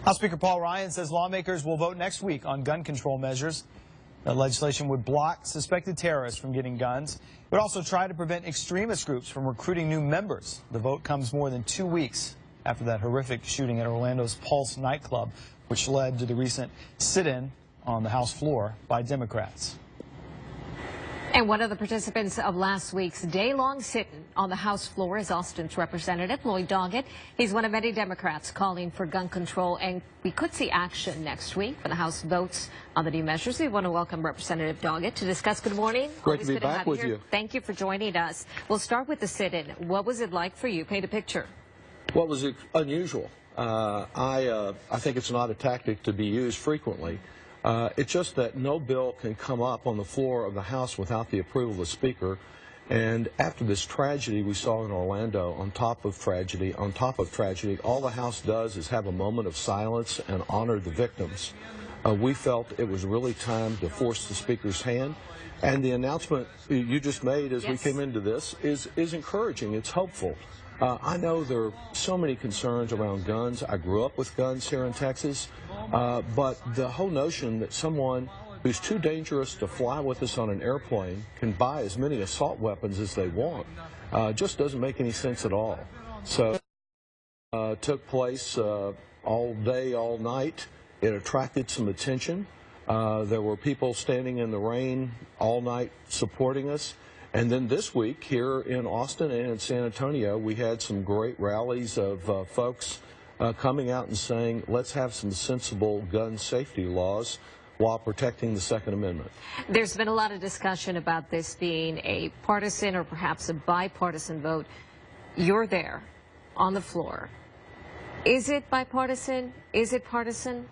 House Speaker Paul Ryan says lawmakers will vote next week on gun control measures. That legislation would block suspected terrorists from getting guns. It would also try to prevent extremist groups from recruiting new members. The vote comes more than 2 weeks after that horrific shooting at Orlando's Pulse nightclub, which led to the recent sit-in on the House floor by Democrats. And one of the participants of last week's day-long sit-in on the House floor is Austin's Representative Lloyd Doggett. He's one of many Democrats calling for gun control, and we could see action next week when the House votes on the new measures. We want to welcome Representative Doggett to discuss. Good morning. Great to be back with you. Thank you for joining us. We'll start with the sit-in. What was it like for you? Paint a picture. What was unusual? I think it's not a tactic to be used frequently. It's just that no bill can come up on the floor of the House without the approval of the Speaker. And after this tragedy we saw in Orlando, on top of tragedy, all the House does is have a moment of silence and honor the victims. We felt it was really time to force the Speaker's hand. And the announcement you just made as we came into this is encouraging. It's hopeful. I know there are so many concerns around guns. I grew up with guns here in Texas, but the whole notion that someone who's too dangerous to fly with us on an airplane can buy as many assault weapons as they want just doesn't make any sense at all. So it took place all day, all night. It attracted some attention. There were people standing in the rain all night supporting us. And then this week here in Austin and in San Antonio, we had some great rallies of folks coming out and saying, let's have some sensible gun safety laws while protecting the Second Amendment. There's been a lot of discussion about this being a partisan or perhaps a bipartisan vote. You're there on the floor. Is it bipartisan? Is it partisan?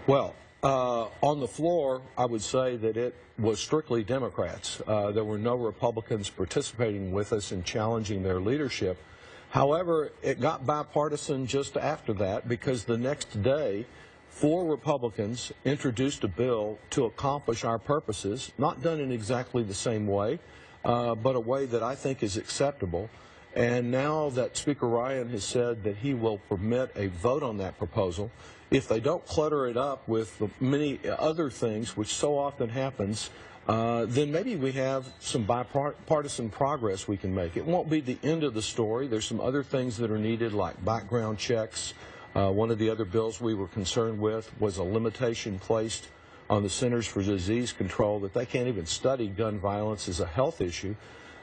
Well, on the floor, I would say that it was strictly Democrats. There were no Republicans participating with us in challenging their leadership. However, it got bipartisan just after that because the next day, 4 Republicans introduced a bill to accomplish our purposes, not done in exactly the same way, but a way that I think is acceptable. And now that Speaker Ryan has said that he will permit a vote on that proposal, if they don't clutter it up with the many other things, which so often happens, then maybe we have some bipartisan progress we can make. It won't be the end of the story. There's some other things that are needed, like background checks. One of the other bills we were concerned with was a limitation placed on the Centers for Disease Control that they can't even study gun violence as a health issue.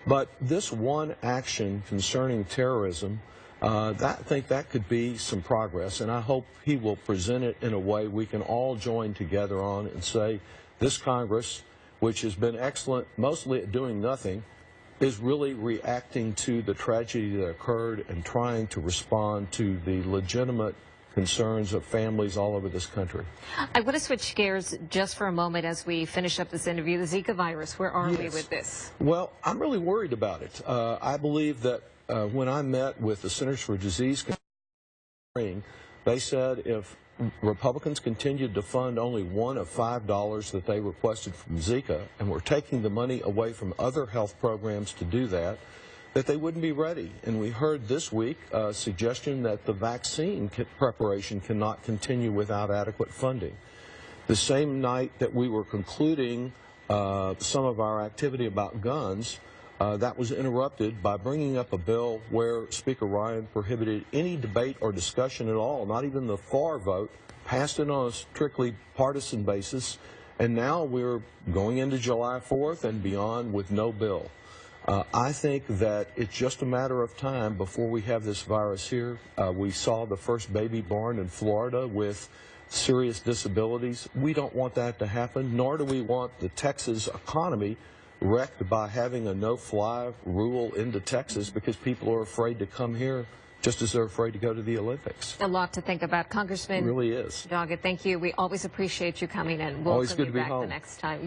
But this one action concerning terrorism, I think that could be some progress, and I hope he will present it in a way we can all join together on and say this Congress, which has been excellent mostly at doing nothing, is really reacting to the tragedy that occurred and trying to respond to the legitimate concerns of families all over this country. I want to switch gears just for a moment as we finish up this interview. The Zika virus, where are we with this? Well, I'm really worried about it. I believe that when I met with the Centers for Disease Control, they said if Republicans continued to fund only $1 of $5 that they requested from Zika, and were taking the money away from other health programs to do that, that they wouldn't be ready. And we heard this week a suggestion that the vaccine preparation cannot continue without adequate funding. The same night that we were concluding some of our activity about guns, that was interrupted by bringing up a bill where Speaker Ryan prohibited any debate or discussion at all, not even the FAR vote, passed it on a strictly partisan basis, and now we're going into July 4th and beyond with no bill. I think that it's just a matter of time before we have this virus here. We saw the first baby born in Florida with serious disabilities. We don't want that to happen, nor do we want the Texas economy wrecked by having a no-fly rule into Texas because people are afraid to come here just as they're afraid to go to the Olympics. A lot to think about. Congressman It really is. Doggett, thank you. We always appreciate you coming in. We'll always good be to be back home the next time.